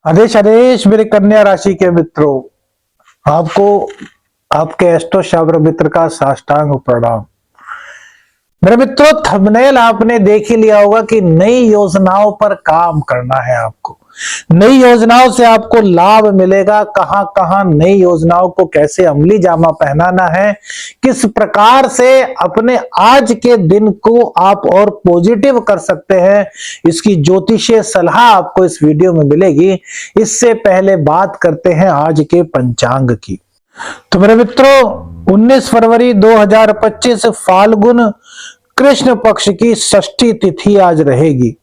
आदेश आदेश मेरे कन्या राशि के मित्रों, आपको आपके एस्ट्रो शास्त्र मित्र का साष्टांग प्रणाम। मेरे मित्रों, थंबनेल आपने देख ही लिया होगा कि नई योजनाओं पर काम करना है। आपको नई योजनाओं से आपको लाभ मिलेगा। कहां कहां नई योजनाओं को कैसे अमली जामा पहनाना है, किस प्रकार से अपने आज के दिन को आप और पॉजिटिव कर सकते हैं, इसकी ज्योतिषीय सलाह आपको इस वीडियो में मिलेगी। इससे पहले बात करते हैं आज के पंचांग की। तो मेरे मित्रों, 19 फरवरी 2025 फाल्गुन कृष्ण पक्ष की षष्ठी तिथि आज रहेगी।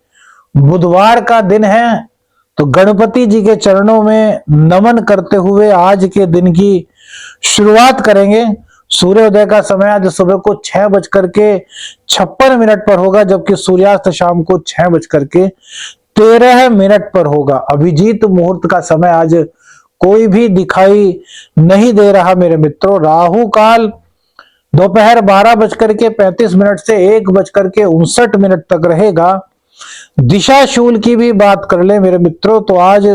बुधवार का दिन है, तो गणपति जी के चरणों में नमन करते हुए आज के दिन की शुरुआत करेंगे। सूर्योदय का समय आज सुबह को 6:56 पर होगा, जबकि सूर्यास्त शाम को 6:13 पर होगा। अभिजीत मुहूर्त का समय आज कोई भी दिखाई नहीं दे रहा। मेरे मित्रों, राहु काल दोपहर 12:35 से 1:59 तक रहेगा। दिशा शूल की भी बात कर ले मेरे मित्रों, तो आज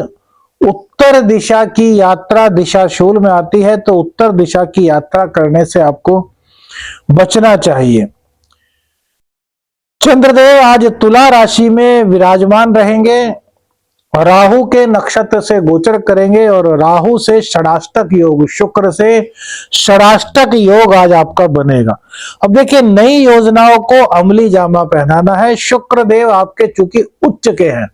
उत्तर दिशा की यात्रा दिशा शूल में आती है, तो उत्तर दिशा की यात्रा करने से आपको बचना चाहिए। चंद्रदेव आज तुला राशि में विराजमान रहेंगे, राहु के नक्षत्र से गोचर करेंगे और राहु से षडाष्टक योग, शुक्र से षडाष्टक योग आज आपका बनेगा। अब देखिए, नई योजनाओं को अमली जामा पहनाना है। शुक्र देव आपके चूंकि उच्च के हैं,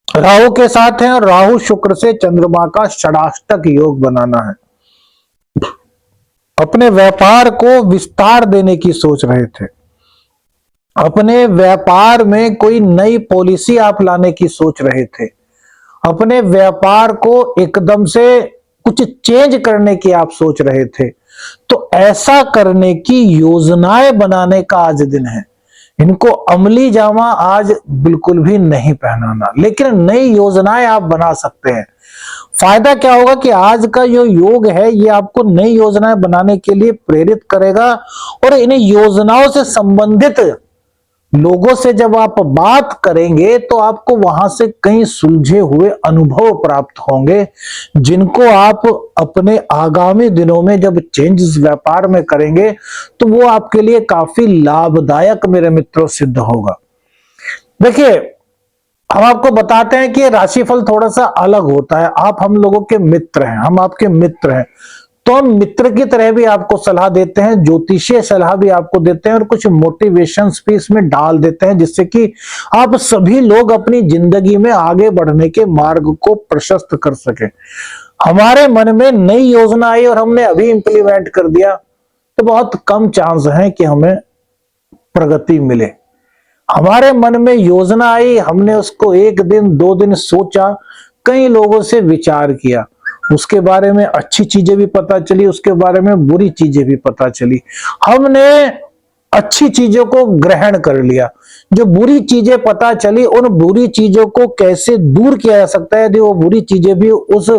राहु के साथ हैं, और राहु शुक्र से चंद्रमा का षडाष्टक योग बनाना है। अपने व्यापार को विस्तार देने की सोच रहे थे, अपने व्यापार में कोई नई पॉलिसी आप लाने की सोच रहे थे, अपने व्यापार को एकदम से कुछ चेंज करने की आप सोच रहे थे, तो ऐसा करने की योजनाएं बनाने का आज दिन है। इनको अमली जामा आज बिल्कुल भी नहीं पहनाना, लेकिन नई योजनाएं आप बना सकते हैं। फायदा क्या होगा कि आज का जो योग है ये आपको नई योजनाएं बनाने के लिए प्रेरित करेगा, और इन योजनाओं से संबंधित लोगों से जब आप बात करेंगे तो आपको वहां से कई सुलझे हुए अनुभव प्राप्त होंगे, जिनको आप अपने आगामी दिनों में जब चेंजेस व्यापार में करेंगे तो वो आपके लिए काफी लाभदायक मेरे मित्रों सिद्ध होगा। देखिए, हम आपको बताते हैं कि राशिफल थोड़ा सा अलग होता है। आप हम लोगों के मित्र हैं, हम आपके मित्र हैं, तो हम मित्र की तरह भी आपको सलाह देते हैं, ज्योतिषीय सलाह भी आपको देते हैं, और कुछ मोटिवेशन भी इसमें डाल देते हैं, जिससे कि आप सभी लोग अपनी जिंदगी में आगे बढ़ने के मार्ग को प्रशस्त कर सके। हमारे मन में नई योजना आई और हमने अभी इंप्लीमेंट कर दिया, तो बहुत कम चांस है कि हमें प्रगति मिले। हमारे मन में योजना आई, हमने उसको 1 दिन 2 दिन सोचा, कई लोगों से विचार किया, उसके बारे में अच्छी चीजें भी पता चली, उसके बारे में बुरी चीजें भी पता चली। हमने अच्छी चीजों को ग्रहण कर लिया, जो बुरी चीजें पता चली उन बुरी चीजों को कैसे दूर किया जा सकता है, यदि वो बुरी चीजें भी उस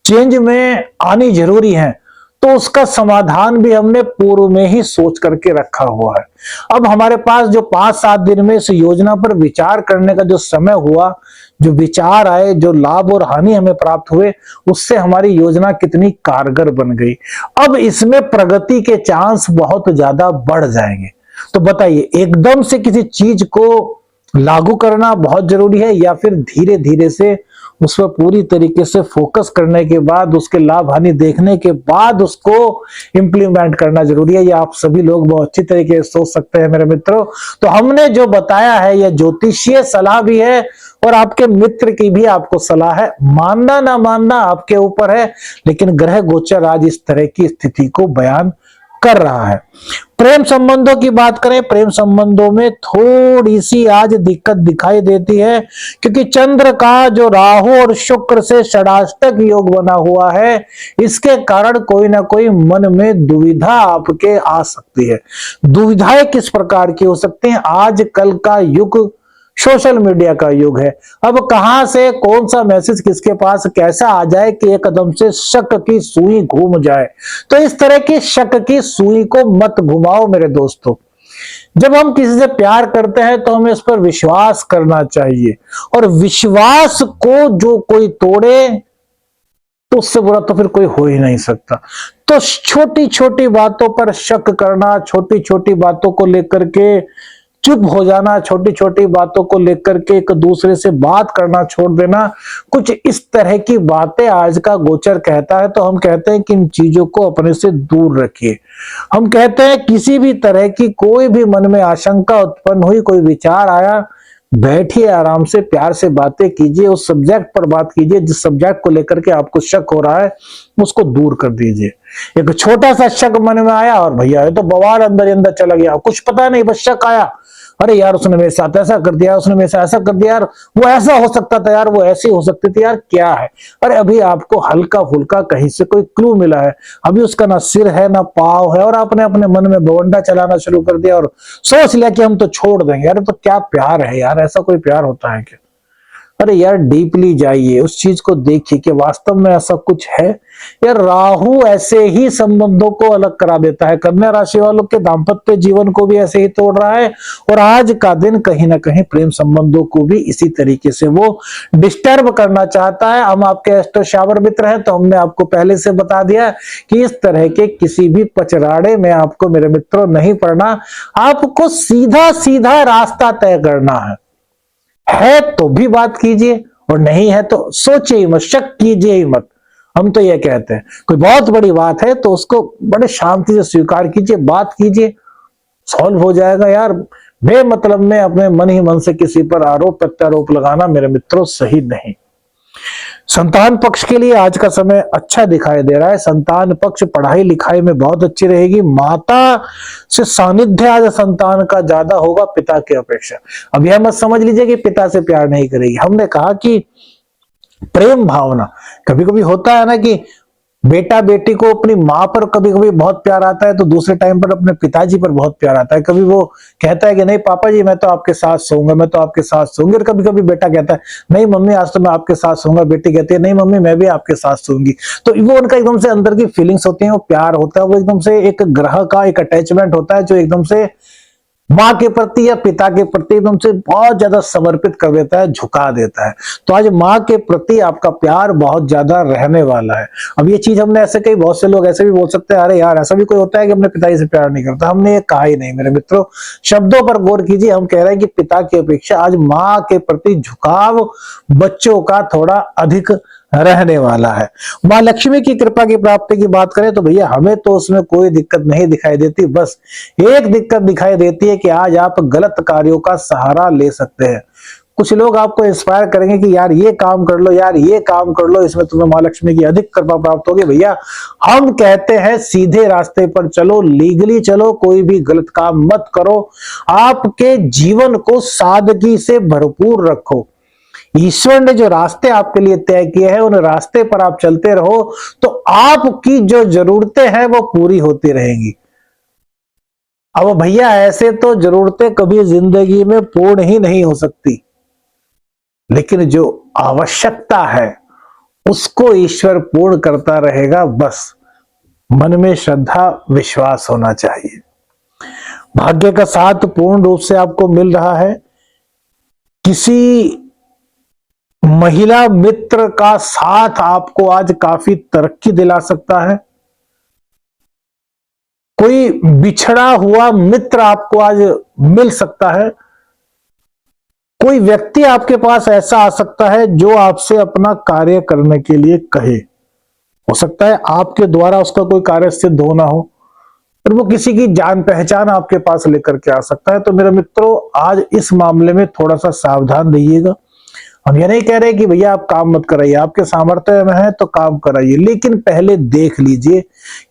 चेंज में आनी जरूरी है, तो उसका समाधान भी हमने पूर्व में ही सोच करके रखा हुआ है। अब हमारे पास जो 5-7 दिन में इस योजना पर विचार करने का जो समय हुआ, जो विचार आए, जो लाभ और हानि हमें प्राप्त हुए, उससे हमारी योजना कितनी कारगर बन गई। अब इसमें प्रगति के चांस बहुत ज्यादा बढ़ जाएंगे। तो बताइए, एकदम से किसी चीज को लागू करना बहुत जरूरी है, या फिर धीरे धीरे से उस पर पूरी तरीके से फोकस करने के बाद, उसके लाभ हानि देखने के बाद उसको इंप्लीमेंट करना जरूरी है? ये आप सभी लोग बहुत अच्छी तरीके से सोच सकते हैं मेरे मित्रों। तो हमने जो बताया है यह ज्योतिषीय सलाह भी है, और आपके मित्र की भी आपको सलाह है। मानना ना मानना आपके ऊपर है, लेकिन ग्रह गोचर आज इस तरह की स्थिति को बयान कर रहा है। प्रेम संबंधों की बात करें, प्रेम संबंधों में थोड़ी सी आज दिक्कत दिखाई देती है, क्योंकि चंद्र का जो राहु और शुक्र से षडाष्टक योग बना हुआ है, इसके कारण कोई ना कोई मन में दुविधा आपके आ सकती है। दुविधाएं किस प्रकार की हो सकती हैं? आज कल का युग सोशल मीडिया का युग है। अब कहां से कौन सा मैसेज किसके पास कैसा आ जाए कि एकदम से शक की सुई घूम जाए, तो इस तरह की शक की सुई को मत घुमाओ मेरे दोस्तों। जब हम किसी से प्यार करते हैं तो हमें इस पर विश्वास करना चाहिए, और विश्वास को जो कोई तोड़े तो उससे बुरा तो फिर कोई हो ही नहीं सकता। तो छोटी छोटी बातों पर शक करना, छोटी छोटी बातों को लेकर के चुप हो जाना, छोटी छोटी बातों को लेकर के एक दूसरे से बात करना छोड़ देना, कुछ इस तरह की बातें आज का गोचर कहता है। तो हम कहते हैं कि इन चीजों को अपने से दूर रखिए। हम कहते हैं किसी भी तरह की कोई भी मन में आशंका उत्पन्न हुई, कोई विचार आया, बैठिए, आराम से प्यार से बातें कीजिए, उस सब्जेक्ट पर बात कीजिए जिस सब्जेक्ट को लेकर के आपको शक हो रहा है, उसको दूर कर दीजिए। एक छोटा सा शक मन में आया और भैया ये तो बवाल अंदर ही अंदर चला गया, कुछ पता नहीं, बस शक आया, अरे यार उसने मेरे साथ ऐसा कर दिया, उसने मेरे साथ ऐसा कर दिया यार, वो ऐसा हो सकता था यार, वो ऐसी हो सकती थी यार, क्या है। अरे अभी आपको हल्का फुल्का कहीं से कोई क्लू मिला है, अभी उसका ना सिर है ना पाव है, और आपने अपने मन में बवंडा चलाना शुरू कर दिया और सोच लिया कि हम तो छोड़ देंगे। अरे तो क्या प्यार है यार, ऐसा कोई प्यार होता है क्या? अरे यार डीपली जाइए, उस चीज को देखिए कि वास्तव में ऐसा कुछ है। यार राहु ऐसे ही संबंधों को अलग करा देता है, कन्या राशि वालों के दाम्पत्य जीवन को भी ऐसे ही तोड़ रहा है, और आज का दिन कहीं ना कहीं प्रेम संबंधों को भी इसी तरीके से वो डिस्टर्ब करना चाहता है। हम आपके एस्ट्रो शावर मित्र हैं, तो हमने आपको पहले से बता दिया कि इस तरह के किसी भी पचराड़े में आपको मेरे मित्रों नहीं पड़ना। आपको सीधा सीधा रास्ता तय करना है तो भी बात कीजिए, और नहीं है तो सोचिए ही मत, शक कीजिए ही मत। हम तो ये कहते हैं कोई बहुत बड़ी बात है तो उसको बड़े शांति से स्वीकार कीजिए, बात कीजिए, सॉल्व हो जाएगा। यार बेमतलब में अपने मन ही मन से किसी पर आरोप प्रत्यारोप लगाना मेरे मित्रों सही नहीं। संतान पक्ष के लिए आज का समय अच्छा दिखाई दे रहा है। संतान पक्ष पढ़ाई लिखाई में बहुत अच्छी रहेगी। माता से सानिध्य आज संतान का ज्यादा होगा पिता की अपेक्षा। अब यह मत समझ लीजिए कि पिता से प्यार नहीं करेगी। हमने कहा कि प्रेम भावना कभी कभी होता है ना कि बेटा बेटी को अपनी माँ पर कभी कभी बहुत प्यार आता है, तो दूसरे टाइम पर अपने पिताजी पर बहुत प्यार आता है। कभी वो कहता है कि नहीं पापा जी मैं तो आपके साथ सोऊंगा, मैं तो आपके साथ सोऊंगी, और कभी कभी बेटा कहता है नहीं मम्मी आज तो मैं आपके साथ सोऊंगा, बेटी कहती है नहीं मम्मी मैं भी आपके साथ सोऊंगी। तो वो उनका एकदम से अंदर की फीलिंग्स होती है, वो प्यार होता है, वो एकदम से एक ग्रह का एक अटैचमेंट होता है जो एकदम से माँ के प्रति या पिता के प्रति एकदम से बहुत ज्यादा समर्पित कर देता है, झुका देता है। तो आज माँ के प्रति आपका प्यार बहुत ज्यादा रहने वाला है। अब ये चीज हमने ऐसे कही, बहुत से लोग ऐसे भी बोल सकते हैं अरे यार ऐसा भी कोई होता है कि अपने पिताजी से प्यार नहीं करता। हमने ये कहा ही नहीं मेरे मित्रों, शब्दों पर गौर कीजिए। हम कह रहे हैं कि पिता की अपेक्षा आज माँ के प्रति झुकाव बच्चों का थोड़ा अधिक रहने वाला है। माँ लक्ष्मी की कृपा की प्राप्ति की बात करें तो भैया हमें तो उसमें कोई दिक्कत नहीं दिखाई देती, बस एक दिक्कत दिखाई देती है कि आज आप गलत कार्यों का सहारा ले सकते हैं। कुछ लोग आपको इंस्पायर करेंगे कि यार ये काम कर लो, यार ये काम कर लो, इसमें तुम्हें माँ लक्ष्मी की अधिक कृपा प्राप्त होगी। भैया हम कहते हैं सीधे रास्ते पर चलो, लीगली चलो, कोई भी गलत काम मत करो, आपके जीवन को सादगी से भरपूर रखो। ईश्वर ने जो रास्ते आपके लिए तय किए हैं उन रास्ते पर आप चलते रहो तो आपकी जो जरूरतें हैं वो पूरी होती रहेंगी। अब भैया ऐसे तो जरूरतें कभी जिंदगी में पूर्ण ही नहीं हो सकती, लेकिन जो आवश्यकता है उसको ईश्वर पूर्ण करता रहेगा। बस मन में श्रद्धा विश्वास होना चाहिए। भाग्य का साथ पूर्ण रूप से आपको मिल रहा है। किसी महिला मित्र का साथ आपको आज काफी तरक्की दिला सकता है। कोई बिछड़ा हुआ मित्र आपको आज मिल सकता है। कोई व्यक्ति आपके पास ऐसा आ सकता है जो आपसे अपना कार्य करने के लिए कहे। हो सकता है आपके द्वारा उसका कोई कार्य सिद्ध होना हो, और वो किसी की जान पहचान आपके पास लेकर के आ सकता है। तो मेरे मित्रों आज इस मामले में थोड़ा सा सावधान रहिएगा। हम ये नहीं कह रहे कि भैया आप काम मत कराइए, आपके सामर्थ्य में है तो काम कराइए, लेकिन पहले देख लीजिए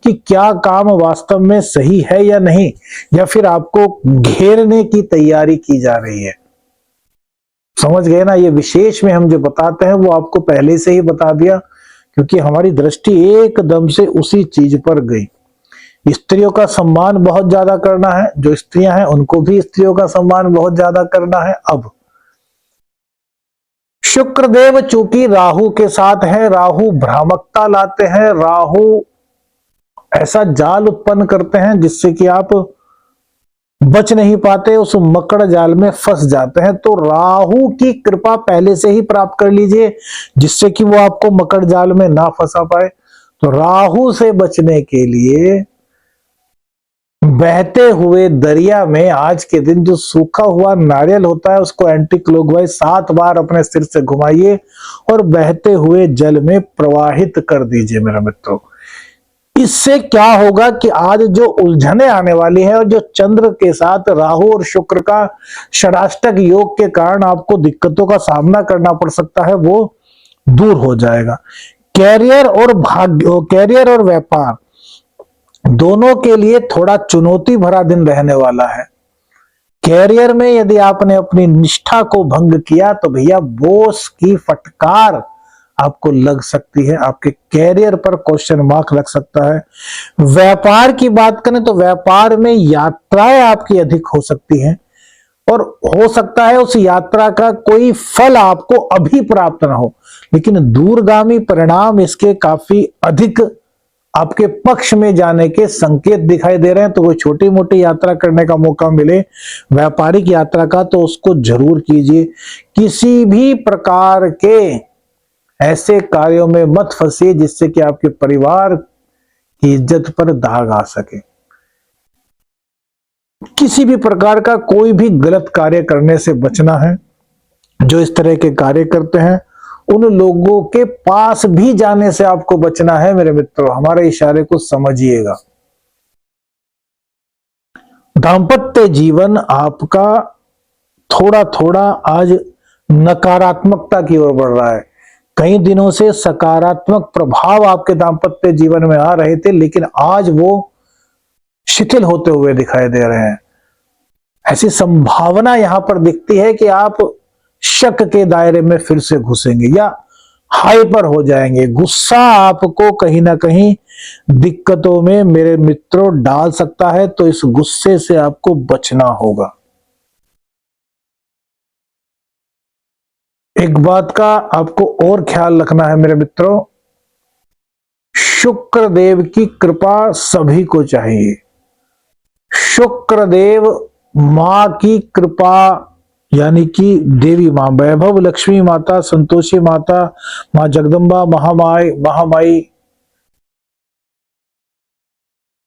कि क्या काम वास्तव में सही है या नहीं, या फिर आपको घेरने की तैयारी की जा रही है। समझ गए ना? ये विशेष में हम जो बताते हैं वो आपको पहले से ही बता दिया, क्योंकि हमारी दृष्टि एकदम से उसी चीज पर गई। स्त्रियों का सम्मान बहुत ज्यादा करना है, जो स्त्रियां हैं उनको भी स्त्रियों का सम्मान बहुत ज्यादा करना है। अब शुक्रदेव चूंकि राहु के साथ है, राहु भ्रामकता लाते हैं, राहु ऐसा जाल उत्पन्न करते हैं जिससे कि आप बच नहीं पाते, उस मकड़ जाल में फंस जाते हैं। तो राहु की कृपा पहले से ही प्राप्त कर लीजिए, जिससे कि वो आपको मकड़ जाल में ना फंसा पाए। तो राहु से बचने के लिए बहते हुए दरिया में आज के दिन जो सूखा हुआ नारियल होता है उसको एंटी क्लॉकवाइज 7 बार अपने सिर से घुमाइए और बहते हुए जल में प्रवाहित कर दीजिए मेरे मित्रों। इससे क्या होगा कि आज जो उलझने आने वाली है और जो चंद्र के साथ राहु और शुक्र का षडाष्टक योग के कारण आपको दिक्कतों का सामना करना पड़ सकता है, वो दूर हो जाएगा। कैरियर और भाग्य, कैरियर और व्यापार दोनों के लिए थोड़ा चुनौती भरा दिन रहने वाला है। कैरियर में यदि आपने अपनी निष्ठा को भंग किया तो भैया बॉस की फटकार आपको लग सकती है, आपके कैरियर पर क्वेश्चन मार्क लग सकता है। व्यापार की बात करें तो व्यापार में यात्राएं आपकी अधिक हो सकती हैं और हो सकता है उस यात्रा का कोई फल आपको अभी प्राप्त ना हो, लेकिन दूरगामी परिणाम इसके काफी अधिक आपके पक्ष में जाने के संकेत दिखाई दे रहे हैं। तो कोई छोटी मोटी यात्रा करने का मौका मिले व्यापारिक यात्रा का तो उसको जरूर कीजिए। किसी भी प्रकार के ऐसे कार्यों में मत फंसिए जिससे कि आपके परिवार की इज्जत पर दाग आ सके। किसी भी प्रकार का कोई भी गलत कार्य करने से बचना है। जो इस तरह के कार्य करते हैं उन लोगों के पास भी जाने से आपको बचना है मेरे मित्रों, हमारे इशारे को समझिएगा। दांपत्य जीवन आपका थोड़ा थोड़ा आज नकारात्मकता की ओर बढ़ रहा है। कई दिनों से सकारात्मक प्रभाव आपके दांपत्य जीवन में आ रहे थे, लेकिन आज वो शिथिल होते हुए दिखाई दे रहे हैं। ऐसी संभावना यहां पर दिखती है कि आप शक के दायरे में फिर से घुसेंगे या हाइपर हो जाएंगे। गुस्सा आपको कहीं ना कहीं दिक्कतों में मेरे मित्रों डाल सकता है, तो इस गुस्से से आपको बचना होगा। एक बात का आपको और ख्याल रखना है मेरे मित्रों, शुक्र देव की कृपा सभी को चाहिए। शुक्र देव मां की कृपा यानी कि देवी मां, वैभव लक्ष्मी माता, संतोषी माता, मां जगदम्बा, महामाई,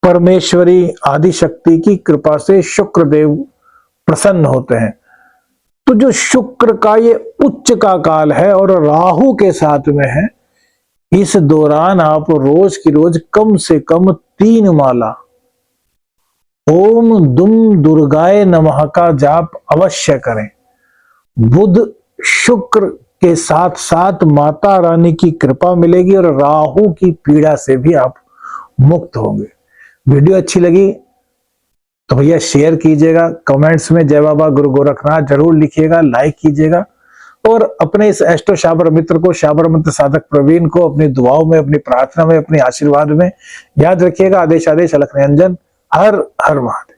परमेश्वरी, आदि शक्ति की कृपा से शुक्र देव प्रसन्न होते हैं। तो जो शुक्र का ये उच्च का काल है और राहु के साथ में है, इस दौरान आप रोज की रोज कम से कम 3 माला ओम दुम दुर्गाए नमः का जाप अवश्य करें। बुध शुक्र के साथ साथ माता रानी की कृपा मिलेगी और राहु की पीड़ा से भी आप मुक्त होंगे। वीडियो अच्छी लगी तो भैया शेयर कीजिएगा, कमेंट्स में जय बाबा गुरु गोरखनाथ जरूर लिखिएगा, लाइक कीजिएगा और अपने इस एस्ट्रो शाबर मित्र को, शाबर मंत्र साधक प्रवीण को अपनी दुआओं में, अपनी प्रार्थना में, अपने आशीर्वाद में याद रखिएगा। आदेश आदेश अलख निरंजन। हर हर महादेव।